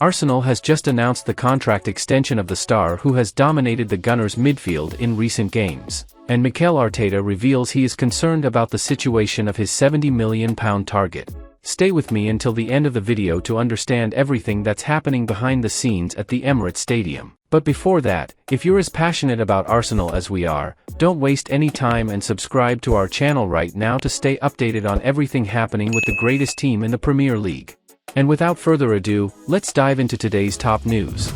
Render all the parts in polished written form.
Arsenal has just announced the contract extension of the star who has dominated the Gunners' midfield in recent games, and Mikel Arteta reveals he is concerned about the situation of his £70 million target. Stay with me until the end of the video to understand everything that's happening behind the scenes at the Emirates Stadium. But before that, if you're as passionate about Arsenal as we are, don't waste any time and subscribe to our channel right now to stay updated on everything happening with the greatest team in the Premier League. And without further ado, let's dive into today's top news.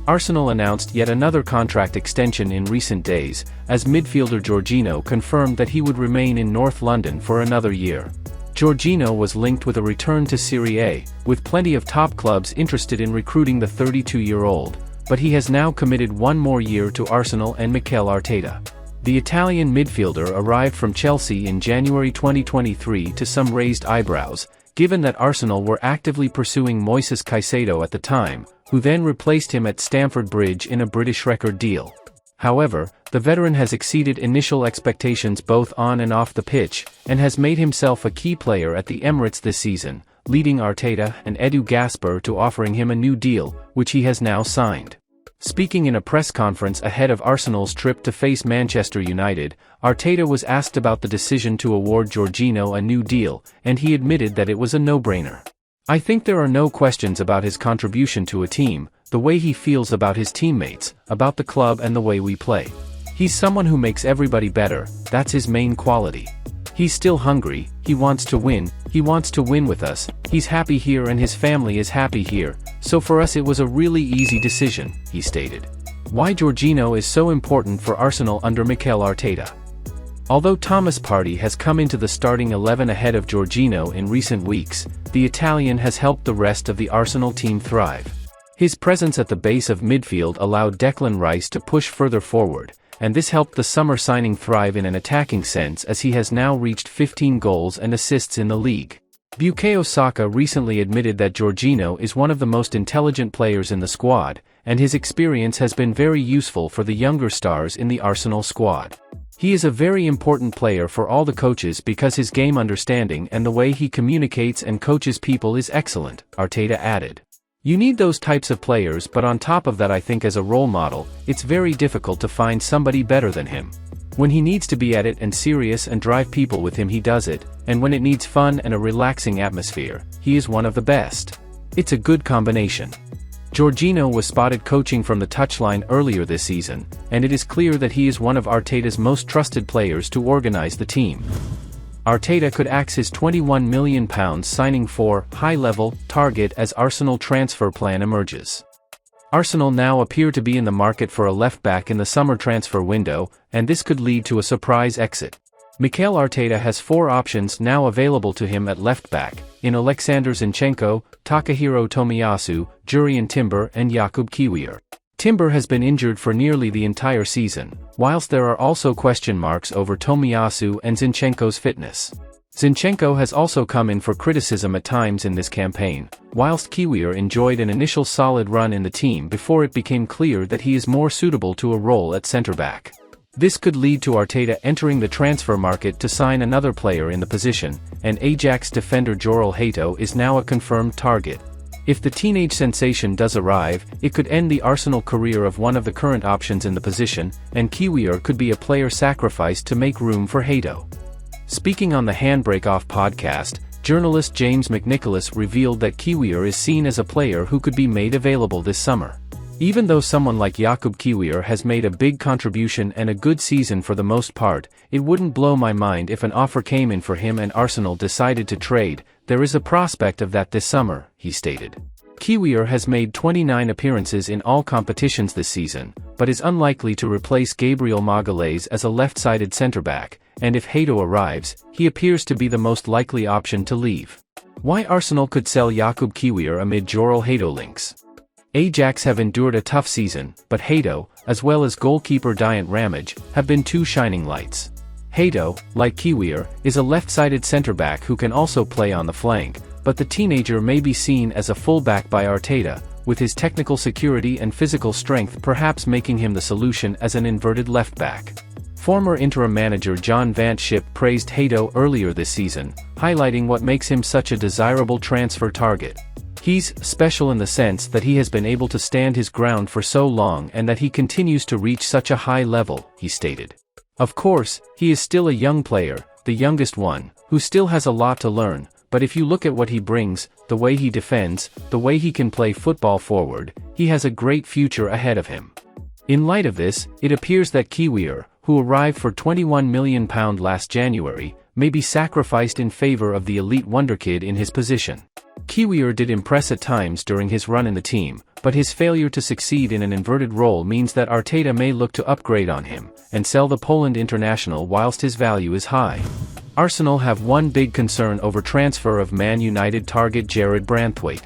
Arsenal announced yet another contract extension in recent days, as midfielder Jorginho confirmed that he would remain in North London for another year. Jorginho was linked with a return to Serie A, with plenty of top clubs interested in recruiting the 32-year-old, but he has now committed one more year to Arsenal and Mikel Arteta. The Italian midfielder arrived from Chelsea in January 2023 to some raised eyebrows, given that Arsenal were actively pursuing Moises Caicedo at the time, who then replaced him at Stamford Bridge in a British record deal. However, the veteran has exceeded initial expectations both on and off the pitch, and has made himself a key player at the Emirates this season, leading Arteta and Edu Gaspar to offering him a new deal, which he has now signed. Speaking in a press conference ahead of Arsenal's trip to face Manchester United, Arteta was asked about the decision to award Jorginho a new deal, and he admitted that it was a no-brainer. "I think there are no questions about his contribution to a team, the way he feels about his teammates, about the club and the way we play. He's someone who makes everybody better, that's his main quality. He's still hungry, he wants to win with us, he's happy here and his family is happy here, so for us it was a really easy decision," he stated. Why Jorginho is so important for Arsenal under Mikel Arteta. Although Thomas Partey has come into the starting 11 ahead of Jorginho in recent weeks, the Italian has helped the rest of the Arsenal team thrive. His presence at the base of midfield allowed Declan Rice to push further forward, and this helped the summer signing thrive in an attacking sense as he has now reached 15 goals and assists in the league. Bukayo Saka recently admitted that Jorginho is one of the most intelligent players in the squad, and his experience has been very useful for the younger stars in the Arsenal squad. He is a very important player for all the coaches because his game understanding and the way he communicates and coaches people is excellent, Arteta added. You need those types of players, but on top of that I think as a role model, it's very difficult to find somebody better than him. When he needs to be at it and serious and drive people with him he does it, and when it needs fun and a relaxing atmosphere, he is one of the best. It's a good combination. Jorginho was spotted coaching from the touchline earlier this season, and it is clear that he is one of Arteta's most trusted players to organize the team. Arteta could axe his £21 million signing for high-level target as Arsenal transfer plan emerges. Arsenal now appear to be in the market for a left-back in the summer transfer window, and this could lead to a surprise exit. Mikel Arteta has 4 options now available to him at left-back, in Alexander Zinchenko, Takahiro Tomiyasu, Jurrien Timber and Jakub Kiwior. Timber has been injured for nearly the entire season, whilst there are also question marks over Tomiyasu and Zinchenko's fitness. Zinchenko has also come in for criticism at times in this campaign, whilst Kiwior enjoyed an initial solid run in the team before it became clear that he is more suitable to a role at centre-back. This could lead to Arteta entering the transfer market to sign another player in the position, and Ajax defender Jorginho is now a confirmed target. If the teenage sensation does arrive, it could end the Arsenal career of one of the current options in the position, and Kiwior could be a player sacrificed to make room for Hato. Speaking on the Handbrake Off podcast, journalist James McNicholas revealed that Kiwior is seen as a player who could be made available this summer. Even though someone like Jakub Kiwior has made a big contribution and a good season for the most part, it wouldn't blow my mind if an offer came in for him and Arsenal decided to trade. There is a prospect of that this summer, he stated. Kiwior has made 29 appearances in all competitions this season, but is unlikely to replace Gabriel Magalhaes as a left-sided centre-back, and if Hato arrives, he appears to be the most likely option to leave. Why Arsenal could sell Jakub Kiwior amid Jorginho links? Ajax have endured a tough season, but Hato, as well as goalkeeper Diant Ramage, have been 2 shining lights. Hato, like Kiwior, is a left-sided centre-back who can also play on the flank, but the teenager may be seen as a full-back by Arteta, with his technical security and physical strength perhaps making him the solution as an inverted left-back. Former interim manager John Van Schip praised Edu earlier this season, highlighting what makes him such a desirable transfer target. "He's special in the sense that he has been able to stand his ground for so long and that he continues to reach such a high level," he stated. Of course, he is still a young player, the youngest one, who still has a lot to learn, but if you look at what he brings, the way he defends, the way he can play football forward, he has a great future ahead of him. In light of this, it appears that Kiwior, who arrived for £21 million last January, may be sacrificed in favour of the elite wonderkid in his position. Kiwior did impress at times during his run in the team, but his failure to succeed in an inverted role means that Arteta may look to upgrade on him, and sell the Poland international whilst his value is high. Arsenal have one big concern over transfer of Man United target Jarrad Branthwaite.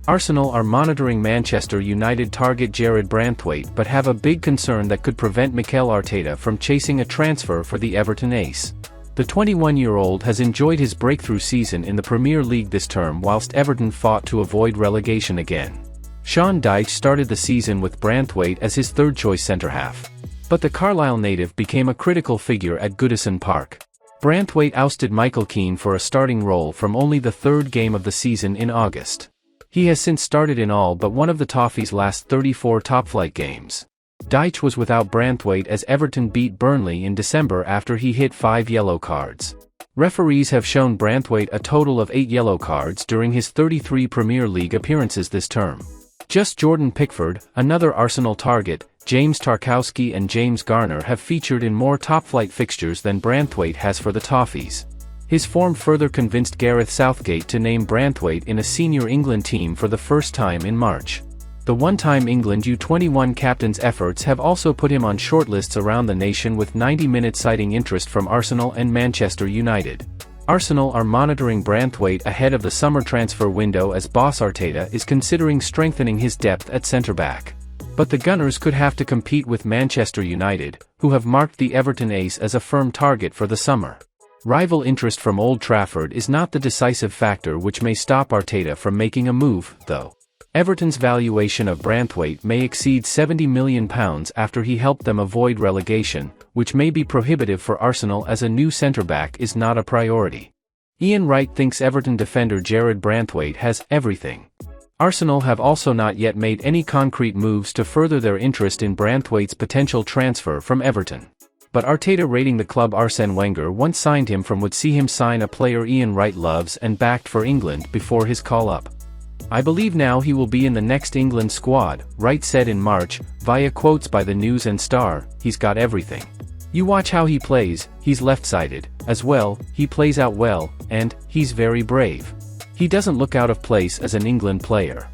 Arsenal are monitoring Manchester United target Jarrad Branthwaite but have a big concern that could prevent Mikel Arteta from chasing a transfer for the Everton ace. The 21-year-old has enjoyed his breakthrough season in the Premier League this term whilst Everton fought to avoid relegation again. Sean Dyche started the season with Branthwaite as his third-choice centre-half. But the Carlisle native became a critical figure at Goodison Park. Branthwaite ousted Michael Keane for a starting role from only the third game of the season in August. He has since started in all but one of the Toffees' last 34 top-flight games. Dyche was without Branthwaite as Everton beat Burnley in December after he hit 5 yellow cards. Referees have shown Branthwaite a total of 8 yellow cards during his 33 Premier League appearances this term. Just Jordan Pickford, another Arsenal target, James Tarkowski and James Garner have featured in more top-flight fixtures than Branthwaite has for the Toffees. His form further convinced Gareth Southgate to name Branthwaite in a senior England team for the first time in March. The one-time England U21 captain's efforts have also put him on shortlists around the nation with 90 Minutes citing interest from Arsenal and Manchester United. Arsenal are monitoring Branthwaite ahead of the summer transfer window as boss Arteta is considering strengthening his depth at centre-back. But the Gunners could have to compete with Manchester United, who have marked the Everton ace as a firm target for the summer. Rival interest from Old Trafford is not the decisive factor which may stop Arteta from making a move, though. Everton's valuation of Branthwaite may exceed £70 million after he helped them avoid relegation, which may be prohibitive for Arsenal as a new centre-back is not a priority. Ian Wright thinks Everton defender Jarrad Branthwaite has everything. Arsenal have also not yet made any concrete moves to further their interest in Branthwaite's potential transfer from Everton. But Arteta rating the club Arsene Wenger once signed him from would see him sign a player Ian Wright loves and backed for England before his call-up. "I believe now he will be in the next England squad," Wright said in March, via quotes by the News and Star. "He's got everything. You watch how he plays, he's left-sided, as well, he plays out well, and, he's very brave. He doesn't look out of place as an England player."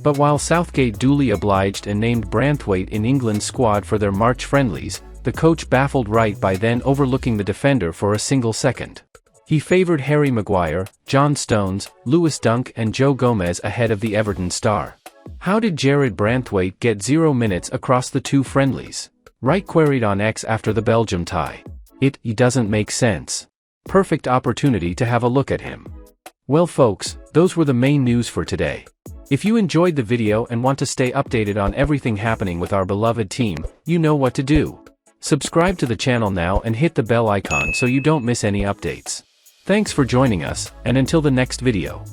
But while Southgate duly obliged and named Branthwaite in England's squad for their March friendlies, the coach baffled Wright by then overlooking the defender for a single second. He favoured Harry Maguire, John Stones, Lewis Dunk and Joe Gomez ahead of the Everton star. How did Jarrad Branthwaite get 0 minutes across the two friendlies? Wright queried on X after the Belgium tie. It doesn't make sense. Perfect opportunity to have a look at him. Well folks, those were the main news for today. If you enjoyed the video and want to stay updated on everything happening with our beloved team, you know what to do. Subscribe to the channel now and hit the bell icon so you don't miss any updates. Thanks for joining us, and until the next video.